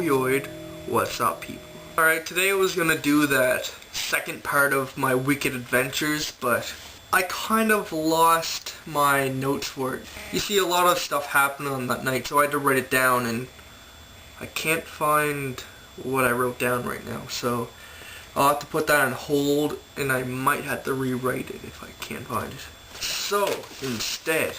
ForFun808, what's up people? Alright, today I was gonna do that second part of my Wicked Adventures, but I kind of lost my notes for it. You see, a lot of stuff happened on that night, so I had to write it down, and I can't find what I wrote down right now, so I'll have to put that on hold, and I might have to rewrite it if I can't find it. So, instead,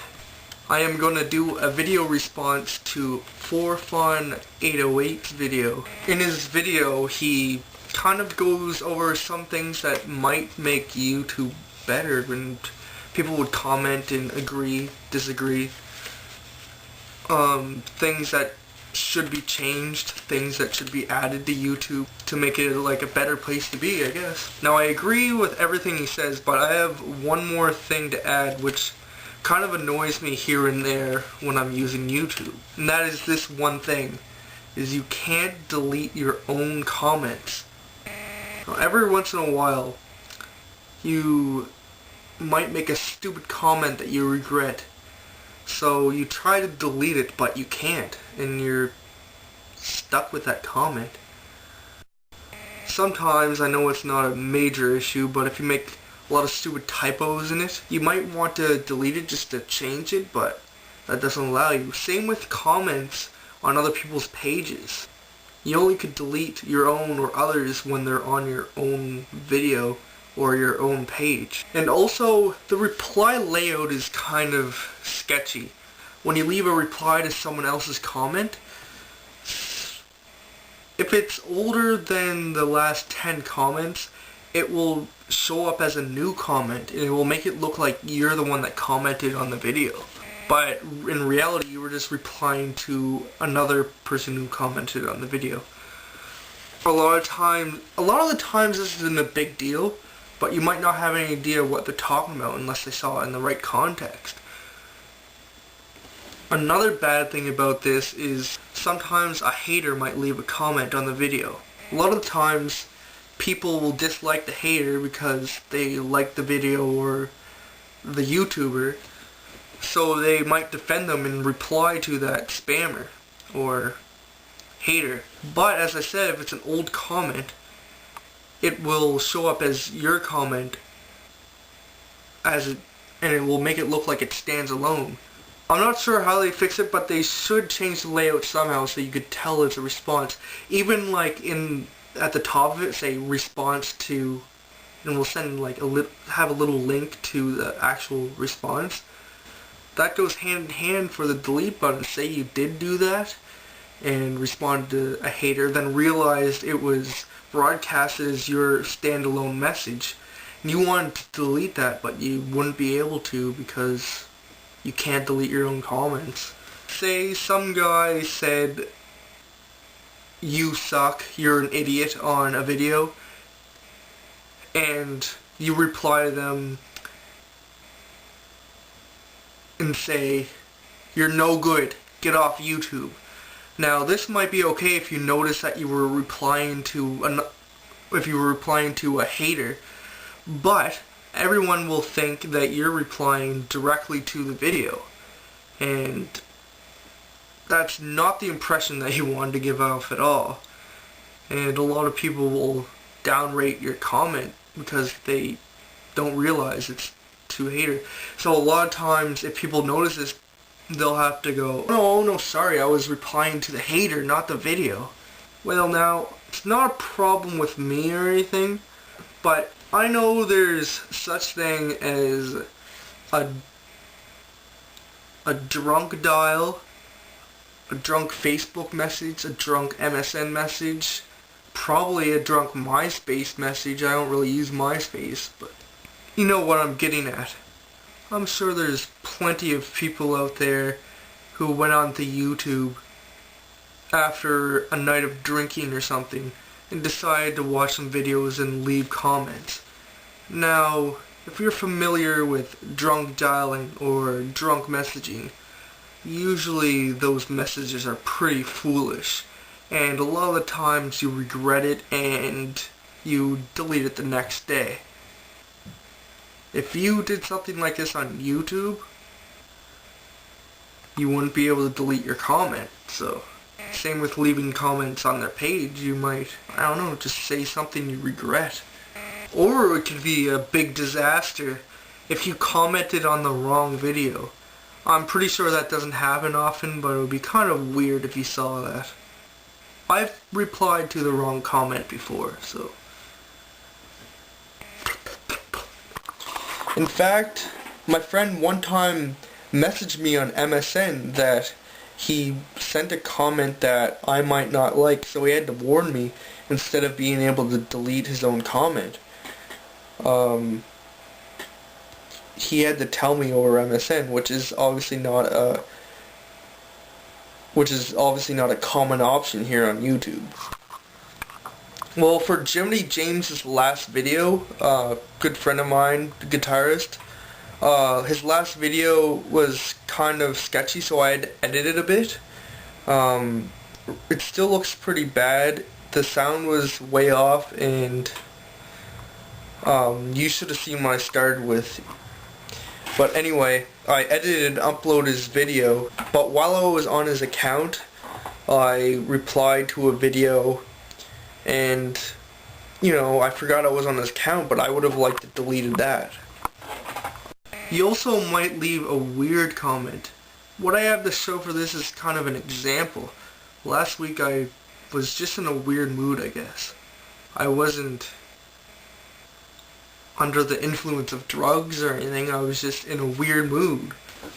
I am going to do a video response to ForFun808's video. In his video, he kind of goes over some things that might make YouTube better, and people would comment and agree, disagree. Things that should be changed, things that should be added to YouTube to make it like a better place to be, I guess. Now, I agree with everything he says, but I have one more thing to add, which kind of annoys me here and there when I'm using YouTube. And that is this one thing, is you can't delete your own comments. Now, every once in a while, you might make a stupid comment that you regret. So you try to delete it, but you can't, and you're stuck with that comment. Sometimes, I know it's not a major issue, but if you make a lot of stupid typos in it, you might want to delete it just to change it, but that doesn't allow you. Same with comments on other people's pages. You only could delete your own or others when they're on your own video or your own page. And also, the reply layout is kind of sketchy. When you leave a reply to someone else's comment, if it's older than the last 10 comments, it will show up as a new comment, and it will make it look like you're the one that commented on the video. But in reality, you were just replying to another person who commented on the video. A lot of the times this isn't a big deal, but you might not have any idea what they're talking about unless they saw it in the right context. Another bad thing about this is sometimes a hater might leave a comment on the video. A lot of the times, people will dislike the hater because they like the video or the YouTuber, so they might defend them and reply to that spammer or hater. But as I said, if it's an old comment, it will show up as your comment and it will make it look like it stands alone. I'm not sure how they fix it, but they should change the layout somehow so you could tell it's a response. Even like at the top of it, say response to, and we'll send like have a little link to the actual response. That goes hand in hand for the delete button. Say you did do that and responded to a hater, then realized it was broadcasted as your standalone message. And you wanted to delete that, but you wouldn't be able to because you can't delete your own comments. Say some guy said, "You suck, you're an idiot" on a video, and you reply to them and say, "You're no good, get off YouTube." Now, this might be okay if you notice that you were replying to a hater, but everyone will think that you're replying directly to the video, and that's not the impression that you wanted to give off at all. And a lot of people will downrate your comment because they don't realize it's to a hater. So a lot of times, if people notice this, they'll have to go, no, sorry, I was replying to the hater, not the video. Well, now, it's not a problem with me or anything, but I know there's such thing as a drunk dial, a drunk Facebook message, a drunk MSN message, probably a drunk MySpace message. I don't really use MySpace, but you know what I'm getting at. I'm sure there's plenty of people out there who went onto YouTube after a night of drinking or something and decided to watch some videos and leave comments. Now, if you're familiar with drunk dialing or drunk messaging, usually those messages are pretty foolish, and a lot of the times you regret it and you delete it the next day. If you did something like this on YouTube, you wouldn't be able to delete your comment, so Same with leaving comments on their page. You might, I don't know, just say something you regret. Or it could be a big disaster if you commented on the wrong video. I'm pretty sure that doesn't happen often, but it would be kind of weird if you saw that. I've replied to the wrong comment before, so. In fact, my friend one time messaged me on MSN that he sent a comment that I might not like, so he had to warn me instead of being able to delete his own comment. He had to tell me over MSN, which is obviously not a common option here on YouTube. Well, for Jiminy James's last video, good friend of mine, the guitarist, his last video was kind of sketchy, so I had edited a bit. It still looks pretty bad. The sound was way off, and you should have seen what I started with. But anyway, I edited and uploaded his video, but while I was on his account, I replied to a video, and, you know, I forgot I was on his account, but I would have liked to deleted that. You also might leave a weird comment. What I have to show for this is kind of an example. Last week I was just in a weird mood, I guess. I wasn't under the influence of drugs or anything, I was just in a weird mood.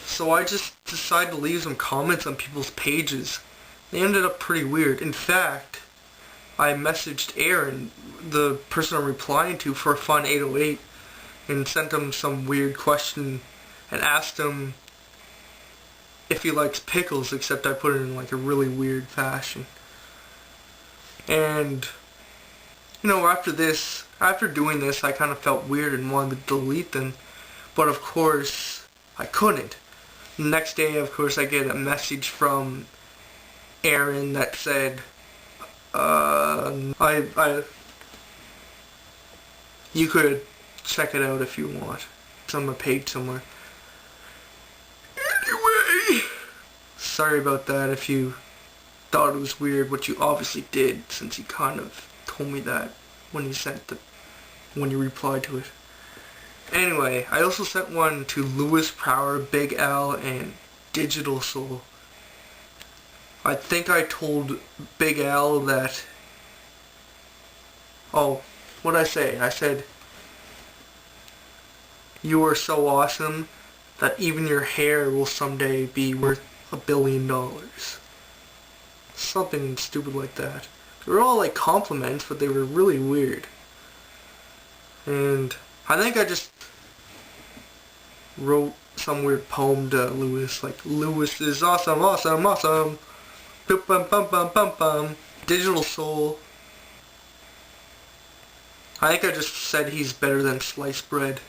So I just decided to leave some comments on people's pages. They ended up pretty weird. In fact, I messaged Aaron, the person I'm replying to, ForFun808, and sent him some weird question and asked him if he likes pickles, except I put it in like a really weird fashion. And, you know, after doing this, I kind of felt weird and wanted to delete them, but of course, I couldn't. The next day, of course, I get a message from Aaron that said, you could check it out if you want. It's on my page somewhere. Anyway, sorry about that if you thought it was weird, which you obviously did, since you kind of told me that when you replied to it. Anyway, I also sent one to Lewis Prower, Big Al, and Digital Soul. I think I told Big Al that, what'd I say? I said, you are so awesome that even your hair will someday be worth $1 billion. Something stupid like that. They were all like compliments, but they were really weird. And I think I just wrote some weird poem to Lewis, like, Lewis is awesome, awesome, awesome. Bum bum bum bum bum bum. Digital Soul. I think I just said he's better than sliced bread.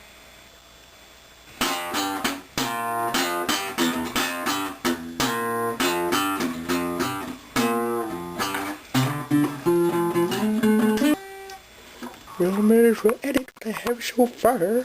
Well, I might as well edit what I have so far.